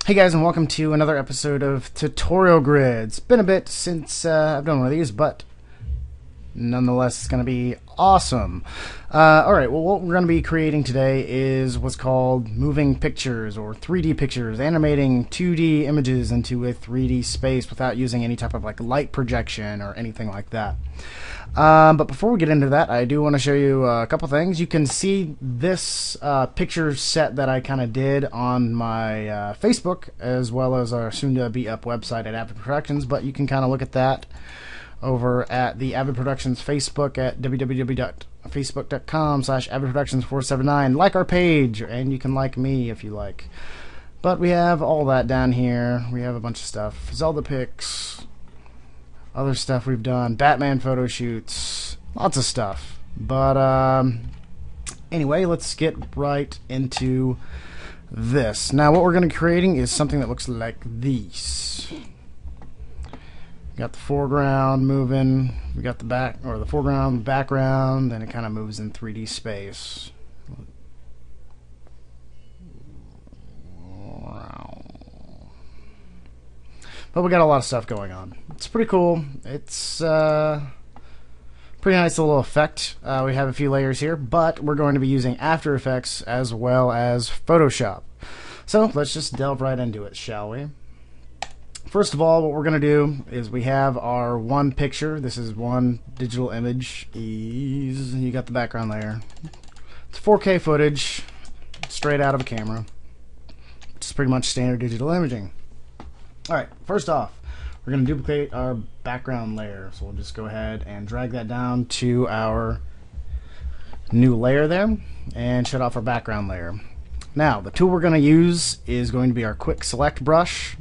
Hey guys, and welcome to another episode of Tutorial Grid. It's been a bit since I've done one of these, but nonetheless, it's going to be awesome. Alright, well, what we're going to be creating today is what's called moving pictures or 3D pictures, animating 2D images into a 3D space without using any type of like light projection or anything like that. But before we get into that, I do want to show you a couple things. You can see this picture set that I kind of did on my Facebook, as well as our soon-to-be-up website at Avid Productions, but you can kind of look at that over at the Avid Productions Facebook at www.facebook.com/avidproductions479. Like our page, and you can like me if you like. But we have all that down here. We have a bunch of stuff. Zelda pics, other stuff we've done, Batman photo shoots, lots of stuff. But anyway, let's get right into this. Now what we're going to be creating is something that looks like this. Got the foreground moving, we got the back, or the foreground, background, then it kind of moves in 3D space. But we got a lot of stuff going on. It's pretty cool. It's pretty nice little effect. We have a few layers here, but we're going to be using After Effects as well as Photoshop. So let's just delve right into it, shall we? First of all, what we're going to do is we have our one picture. This is one digital image. You got the background layer. It's 4K footage, straight out of a camera. It's pretty much standard digital imaging. Alright, first off, we're going to duplicate our background layer. So we'll just go ahead and drag that down to our new layer there and shut off our background layer. Now, the tool we're going to use is going to be our quick select brush,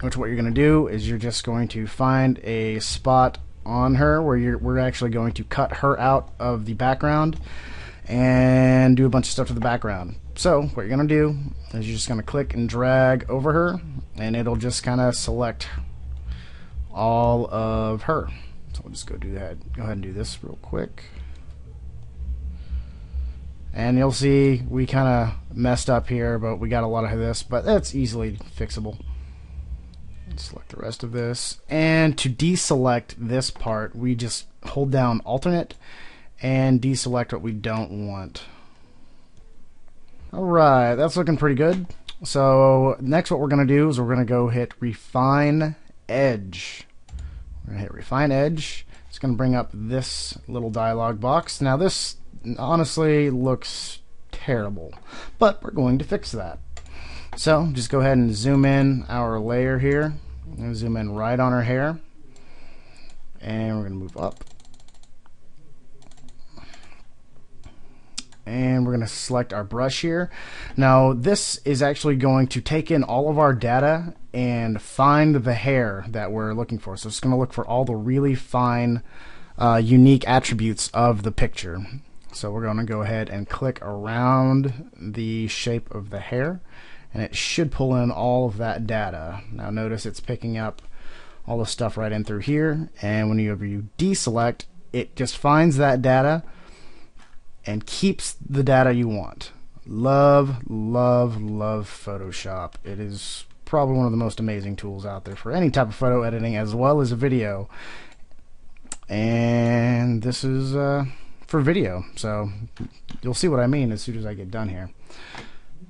which what you're going to do is you're just going to find a spot on her where we're actually going to cut her out of the background and do a bunch of stuff to the background. So what you're going to do is you're just going to click and drag over her, and it'll just kind of select all of her. So we'll just go do that. Go ahead and do this real quick. And you'll see we kind of messed up here, but we got a lot of this, but that's easily fixable. Select the rest of this, and to deselect this part we just hold down alternate and deselect what we don't want. Alright, that's looking pretty good. So next what we're going to do is we're going to go hit refine edge. We're going to hit refine edge. It's going to bring up this little dialog box. Now this honestly looks terrible, but we're going to fix that. So just go ahead and zoom in our layer here. I'm going to zoom in right on her hair, and we're going to move up, and we're going to select our brush here. Now this is actually going to take in all of our data and find the hair that we're looking for. So it's going to look for all the really fine unique attributes of the picture. So we're going to go ahead and click around the shape of the hair, and it should pull in all of that data. Now notice it's picking up all the stuff right in through here, and whenever you deselect, it just finds that data and keeps the data you want. Love, love, love Photoshop. It is probably one of the most amazing tools out there for any type of photo editing as well as a video. And this is for video, so you'll see what I mean as soon as I get done here.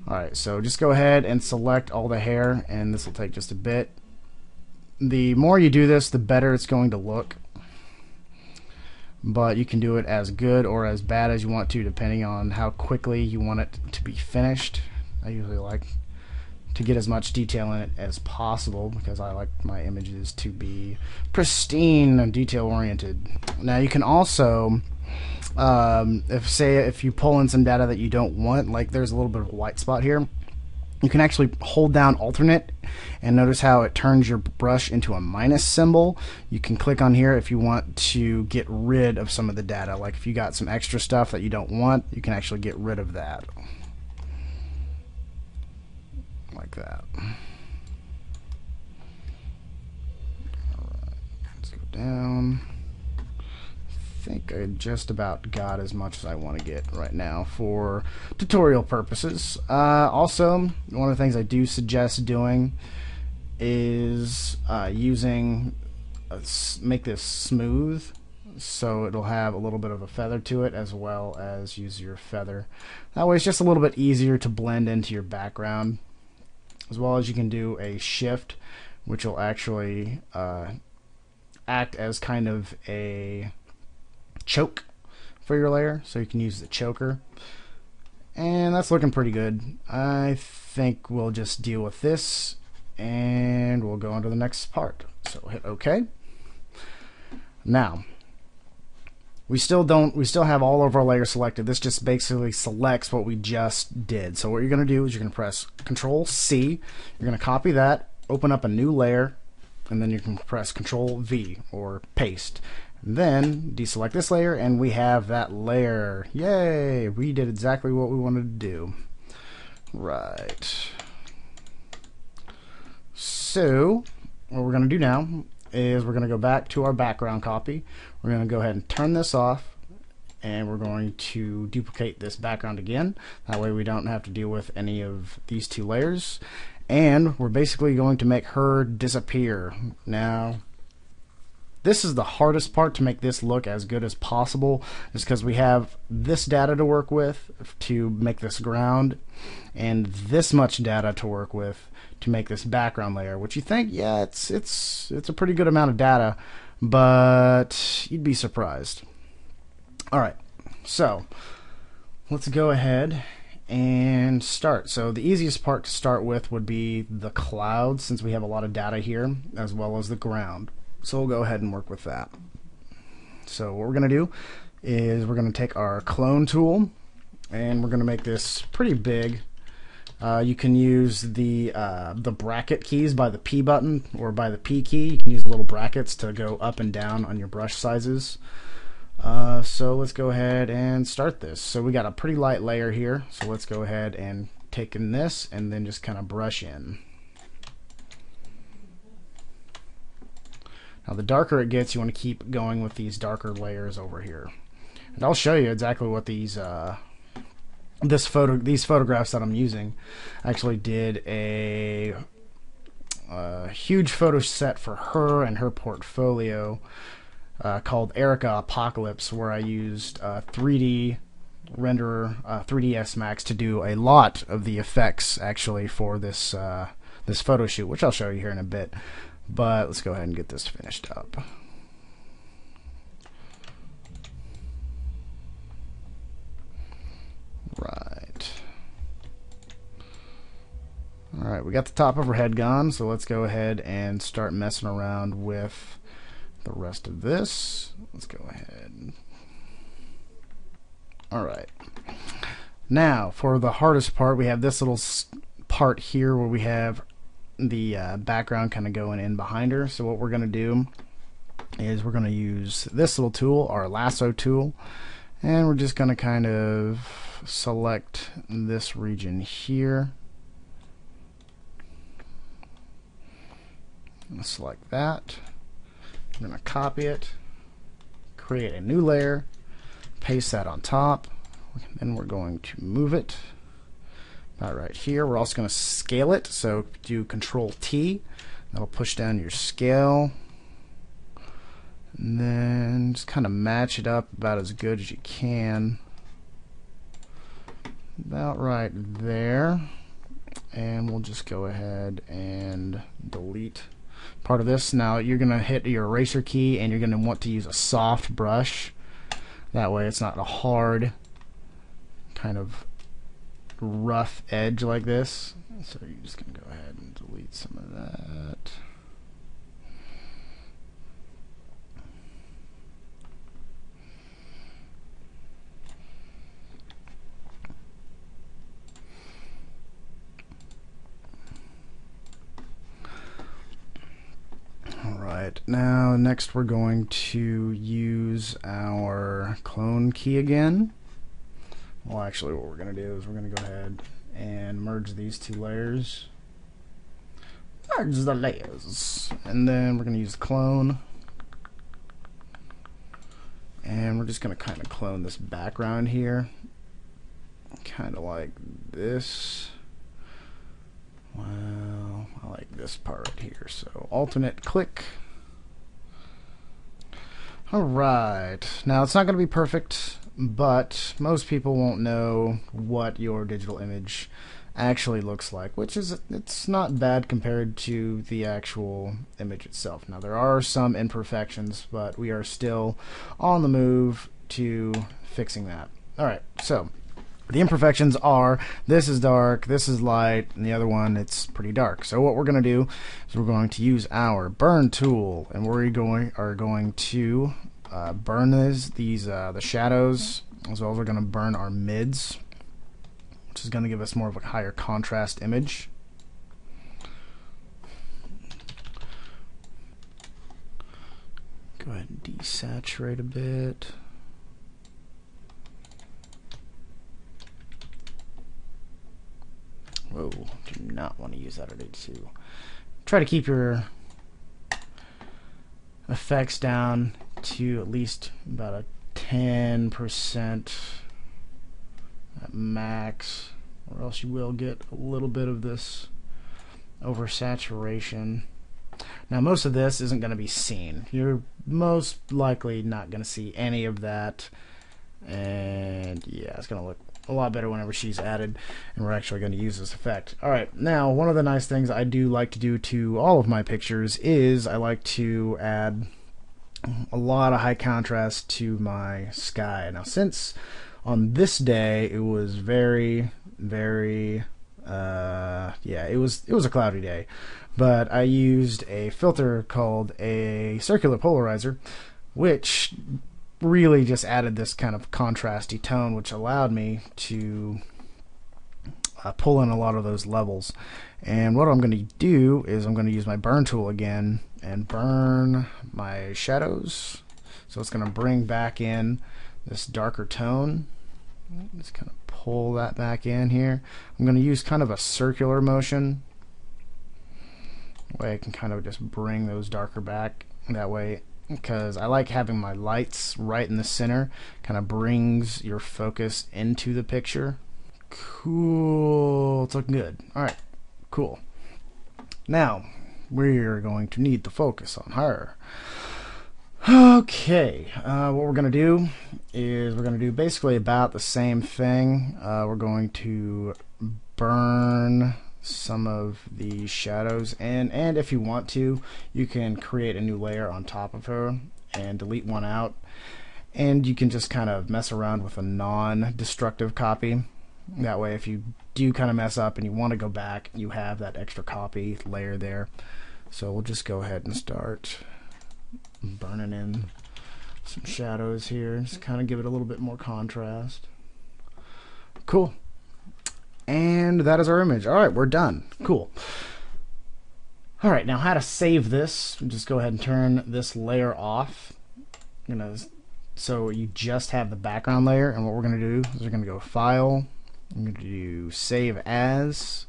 Alright, so just go ahead and select all the hair, and this will take just a bit. The more you do this, the better it's going to look. But you can do it as good or as bad as you want to, depending on how quickly you want it to be finished. I usually like to get as much detail in it as possible because I like my images to be pristine and detail oriented. Now you can also if you pull in some data that you don't want, like there's a little bit of a white spot here, you can actually hold down alternate and notice how it turns your brush into a minus symbol. You can click on here if you want to get rid of some of the data. Like if you got some extra stuff that you don't want, you can actually get rid of that. Like that. Alright, let's go down. think I just about got as much as I want to get right now for tutorial purposes. Also, one of the things I do suggest doing is make this smooth, so it'll have a little bit of a feather to it, as well as use your feather. That way it's just a little bit easier to blend into your background, as well as you can do a shift, which will actually act as kind of a choke for your layer, so you can use the choker. And that's looking pretty good. I think we'll just deal with this and we'll go on to the next part. So hit OK. Now we still have all of our layers selected. This just basically selects what we just did. So what you're going to do is you're going to press Control C. You're going to copy that, open up a new layer, and then you can press Control V or paste. And then deselect this layer, and we have that layer. Yay! We did exactly what we wanted to do. Right. So what we're going to do now is we're going to go back to our background copy. We're going to go ahead and turn this off, and we're going to duplicate this background again. That way we don't have to deal with any of these two layers. And we're basically going to make her disappear. Now, this is the hardest part, to make this look as good as possible, is because we have this data to work with to make this ground, and this much data to work with to make this background layer, which you think, yeah, it's a pretty good amount of data, but you'd be surprised. Alright, so let's go ahead and start. So the easiest part to start with would be the clouds, since we have a lot of data here, as well as the ground. So we'll go ahead and work with that. So what we're going to do is we're going to take our clone tool, and we're going to make this pretty big. You can use the bracket keys by the P button or by the P key. You can use little brackets to go up and down on your brush sizes. So let's go ahead and start this. So we got a pretty light layer here, so let's go ahead and take in this and then just kind of brush in. Now the darker it gets, you want to keep going with these darker layers over here. And I'll show you exactly what these photographs that I'm using. I actually did a huge photo set for her and her portfolio called Erica Apocalypse, where I used 3D renderer 3ds Max to do a lot of the effects actually for this this photo shoot, which I'll show you here in a bit. But let's go ahead and get this finished up. Right. Alright, we got the top of her head gone, so let's go ahead and start messing around with the rest of this. Let's go ahead. Alright. Now, for the hardest part, we have this little part here where we have the background kind of going in behind her. So what we're going to do is we're going to use this little tool, our lasso tool, and we're just going to kind of select this region here. I'm going to select that. I'm going to copy it, create a new layer, paste that on top, and then we're going to move it about right here. We're also going to scale it, so do Control T. That'll push down your scale, and then just kind of match it up about as good as you can, about right there. And we'll just go ahead and delete part of this. Now you're going to hit your eraser key, and you're going to want to use a soft brush. That way it's not a hard kind of rough edge like this. So you're just going to go ahead and delete some of that. Alright, now next we're going to use our clone key again. Well, actually what we're going to do is we're going to go ahead and merge these two layers. Merge the layers. And then we're going to use the clone. And we're just going to kind of clone this background here. Kind of like this. Well, I like this part right here. So alternate click. Alright. Now it's not going to be perfect, but most people won't know what your digital image actually looks like, which is, it's not bad compared to the actual image itself. Now there are some imperfections, but we are still on the move to fixing that. Alright, so the imperfections are, this is dark, this is light, and the other one, it's pretty dark. So what we're going to do is we're going to use our burn tool, and we're going to burn the shadows, as well as we're going to burn our mids, which is going to give us more of a higher contrast image. Go ahead and desaturate a bit. Whoa, do not want to use that at H2. Try to keep your effects down to at least about a 10% at max, or else you will get a little bit of this oversaturation. Now most of this isn't going to be seen. You're most likely not going to see any of that, and yeah, it's going to look a lot better whenever she's added, and we're actually going to use this effect. Alright, now one of the nice things I do like to do to all of my pictures is I like to add a lot of high contrast to my sky. Now since on this day it was very yeah, it was a cloudy day, but I used a filter called a circular polarizer, which really just added this kind of contrasty tone, which allowed me to pull in a lot of those levels. And what I'm going to do is I'm going to use my burn tool again and burn my shadows. So it's going to bring back in this darker tone. Just kind of pull that back in here. I'm going to use kind of a circular motion. That way I can kind of just bring those darker back. That way, because I like having my lights right in the center, kind of brings your focus into the picture. Cool, it's looking good. Alright, cool. Now, we're going to need the focus on her. Okay, what we're going to do is we're going to do basically about the same thing. We're going to burn some of the shadows, and if you want to, you can create a new layer on top of her and delete one out, and you can just kind of mess around with a non-destructive copy. That way if you do kind of mess up and you want to go back, you have that extra copy layer there. So we'll just go ahead and start burning in some shadows here, just kind of give it a little bit more contrast. Cool. And that is our image. Alright, we're done. Cool. Alright, now how to save this. Just go ahead and turn this layer off. So you just have the background layer, and what we're going to do is we're going to go File. I'm going to do Save As.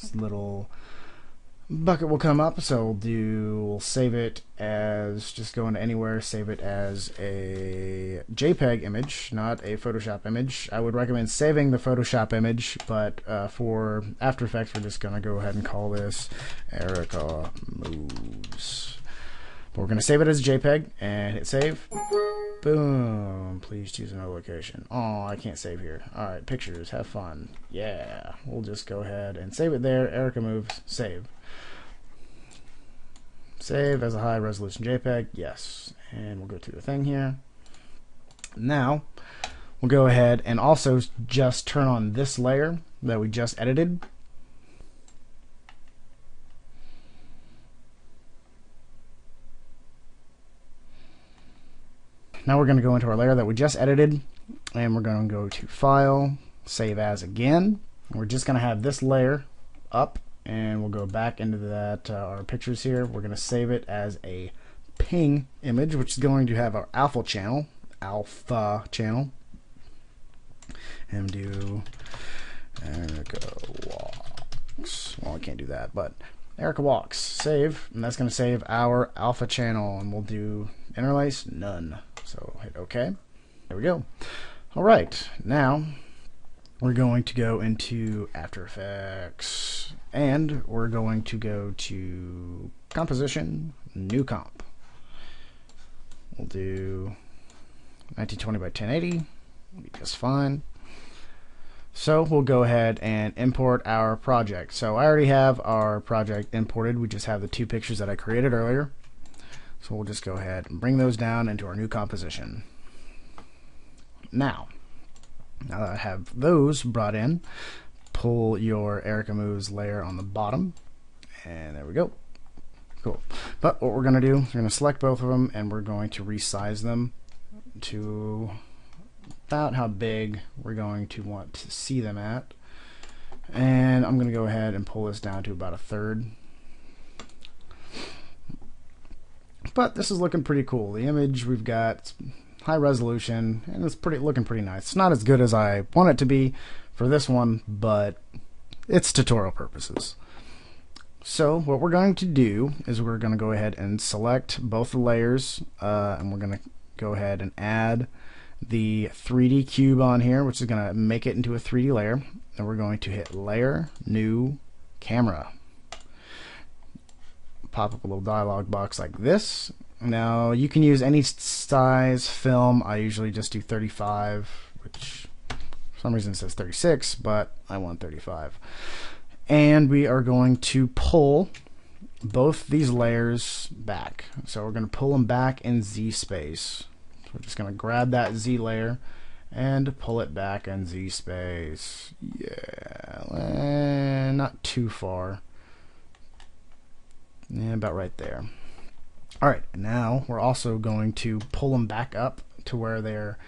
This little bucket will come up, so we'll save it as, just go into anywhere, save it as a JPEG image, not a Photoshop image. I would recommend saving the Photoshop image, but for After Effects we're just going to go ahead and call this Erica Moves. But we're going to save it as a JPEG and hit save. Boom. Please choose another location. Oh, I can't save here. Alright, pictures, have fun. Yeah, we'll just go ahead and save it there. Erica Moves, save. Save as a high resolution JPEG, yes. And we'll go to the thing here. Now, we'll go ahead and also just turn on this layer that we just edited. Now we're going to go into our layer that we just edited, and we're going to go to File, Save As again. We're just going to have this layer up, and we'll go back into that our pictures here. We're going to save it as a ping image, which is going to have our alpha channel, and do Erica Walks. Well, I can't do that, but Erica Walks, save, and that's going to save our alpha channel, and we'll do interlace, none. So hit OK. There we go. All right, now we're going to go into After Effects, and we're going to go to Composition, New Comp. We'll do 1920 by 1080, will be just fine. So we'll go ahead and import our project. So I already have our project imported. We just have the two pictures that I created earlier. So we'll just go ahead and bring those down into our new composition. Now that I have those brought in, pull your Erica Moves layer on the bottom, and there we go. Cool. But what we're going to do, we're going to select both of them, and we're going to resize them to about how big we're going to want to see them at. And I'm going to go ahead and pull this down to about 1/3. But this is looking pretty cool. The image we've got high resolution, and it's looking pretty nice. It's not as good as I want it to be for this one, but it's tutorial purposes. So what we're going to do is we're going to go ahead and select both the layers, and we're going to go ahead and add the 3D cube on here, which is going to make it into a 3D layer. And we're going to hit Layer, New, Camera. Pop up a little dialog box like this. Now you can use any size film. I usually just do 35, which for some reason it says 36, but I want 35. And we are going to pull both these layers back. So we're going to pull them back in Z space. So we're just going to grab that Z layer and pull it back in Z space. Yeah, not too far. Yeah, about right there. Alright, now we're also going to pull them back up to where they're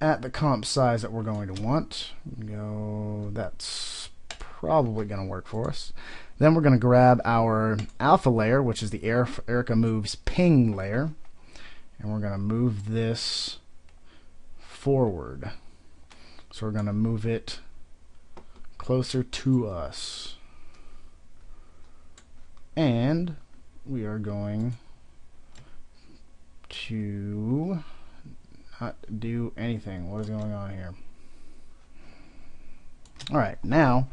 at the comp size that we're going to want. That's probably going to work for us. Then we're going to grab our alpha layer, which is the Erica Moves ping layer, and we're going to move this forward. So we're going to move it closer to us. And we are going to not do anything. What is going on here? Alright, now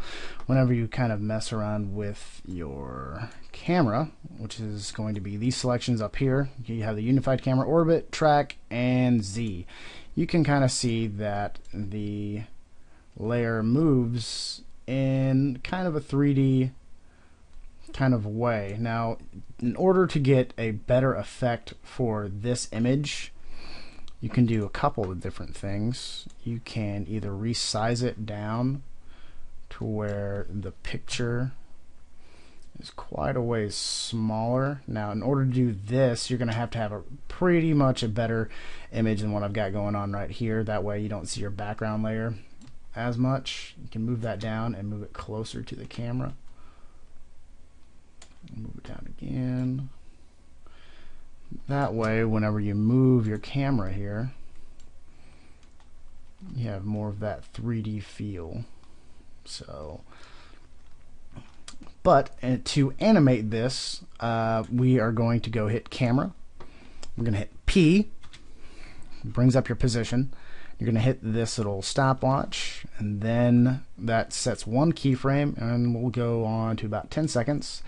whenever you kind of mess around with your camera, which is going to be these selections up here, you have the unified camera, orbit, track, and Z. You can kind of see that the layer moves in kind of a 3D kind of way. Now, in order to get a better effect for this image, you can do a couple of different things. You can either resize it down to where the picture is quite a ways smaller. Now, in order to do this, you're going to have a pretty much a better image than what I've got going on right here. That way you don't see your background layer as much. You can move that down and move it closer to the camera. Move it down again. That way, whenever you move your camera here, you have more of that 3D feel. So, but to animate this, we are going to go hit Camera. We're going to hit P. Brings up your position. You're going to hit this little stopwatch, and then that sets one keyframe, and we'll go on to about 10 seconds.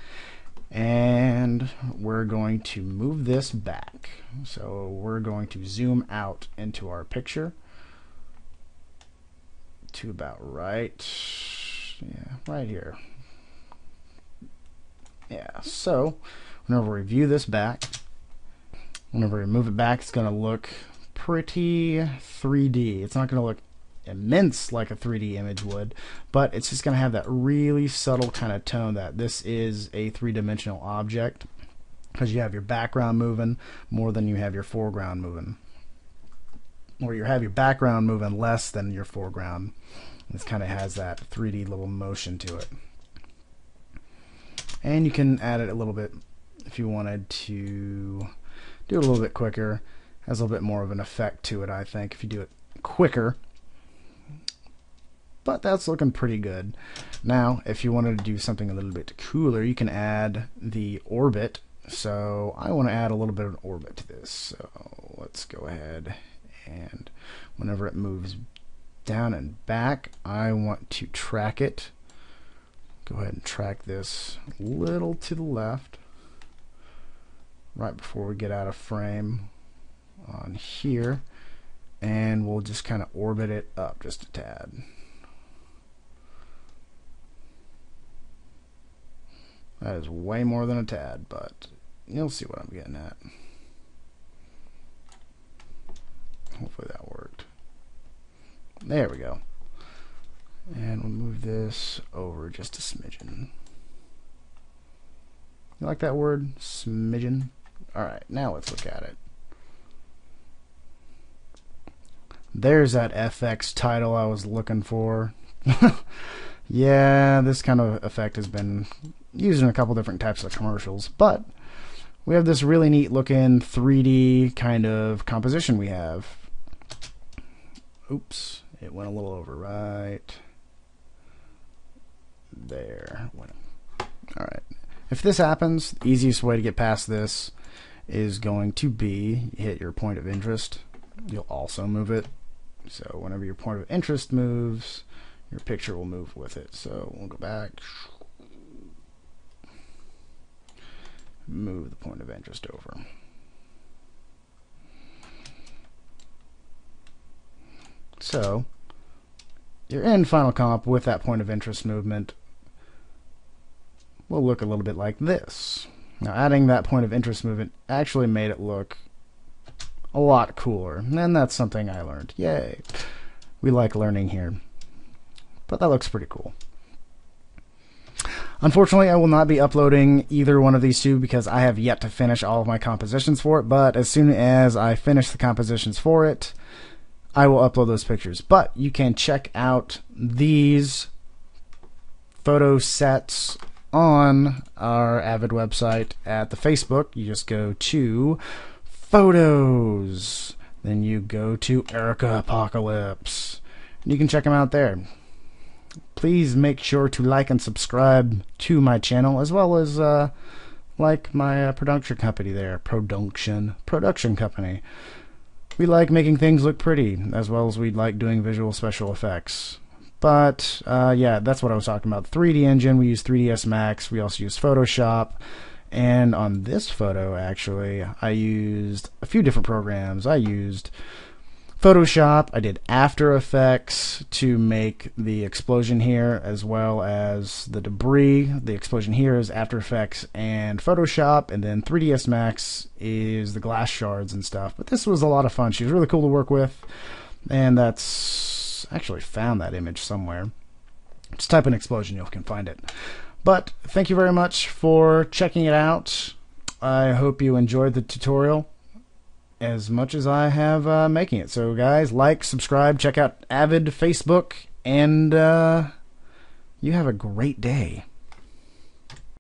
And we're going to move this back. So we're going to zoom out into our picture to about right here. Yeah, so whenever we view this back, whenever we move it back, it's going to look pretty 3D. It's not going to look immense like a 3D image would, but it's just going to have that really subtle kind of tone that this is a three-dimensional object, because you have your background moving more than you have your foreground moving, or you have your background moving less than your foreground. This kind of has that 3D little motion to it. And you can add it a little bit if you wanted to do it a little bit quicker. Has a little bit more of an effect to it, I think, if you do it quicker. But that's looking pretty good. Now, if you wanted to do something a little bit cooler, you can add the orbit. So I want to add a little bit of an orbit to this. So let's go ahead and whenever it moves down and back, I want to track it. Go ahead and track this a little to the left right before we get out of frame on here, and we'll just kind of orbit it up just a tad. That is way more than a tad, but you'll see what I'm getting at. Hopefully that worked. There we go. And we'll move this over just a smidgen. You like that word? Smidgen? Alright, now let's look at it. There's that FX title I was looking for. Yeah, this kind of effect has been used in a couple different types of commercials, but we have this really neat looking 3D kind of composition we have. Oops, it went a little over right there. Alright, if this happens, the easiest way to get past this is going to be hit your point of interest. You'll also move it. So whenever your point of interest moves, your picture will move with it. So we'll go back, move the point of interest over. So your end final comp with that point of interest movement will look a little bit like this. Now adding that point of interest movement actually made it look a lot cooler, and that's something I learned. Yay! We like learning here. But that looks pretty cool. Unfortunately, I will not be uploading either one of these two because I have yet to finish all of my compositions for it, but as soon as I finish the compositions for it, I will upload those pictures. But you can check out these photo sets on our Avid website at the Facebook. You just go to Photos, then you go to Erica Apocalypse, and you can check them out there. Please make sure to like and subscribe to my channel, as well as like my production company there, production company. We like making things look pretty, as well as we like doing visual special effects. But yeah, that's what I was talking about. 3D engine, we use 3ds Max, we also use Photoshop. And on this photo, actually, I used a few different programs. I used Photoshop, I did After Effects to make the explosion here, as well as the debris. The explosion here is After Effects and Photoshop, and then 3ds Max is the glass shards and stuff. But this was a lot of fun. She was really cool to work with, and that's actually found that image somewhere. Just type in explosion, you can find it. But thank you very much for checking it out. I hope you enjoyed the tutorial as much as I have making it. So guys, like, subscribe, check out Avid Facebook, and you have a great day.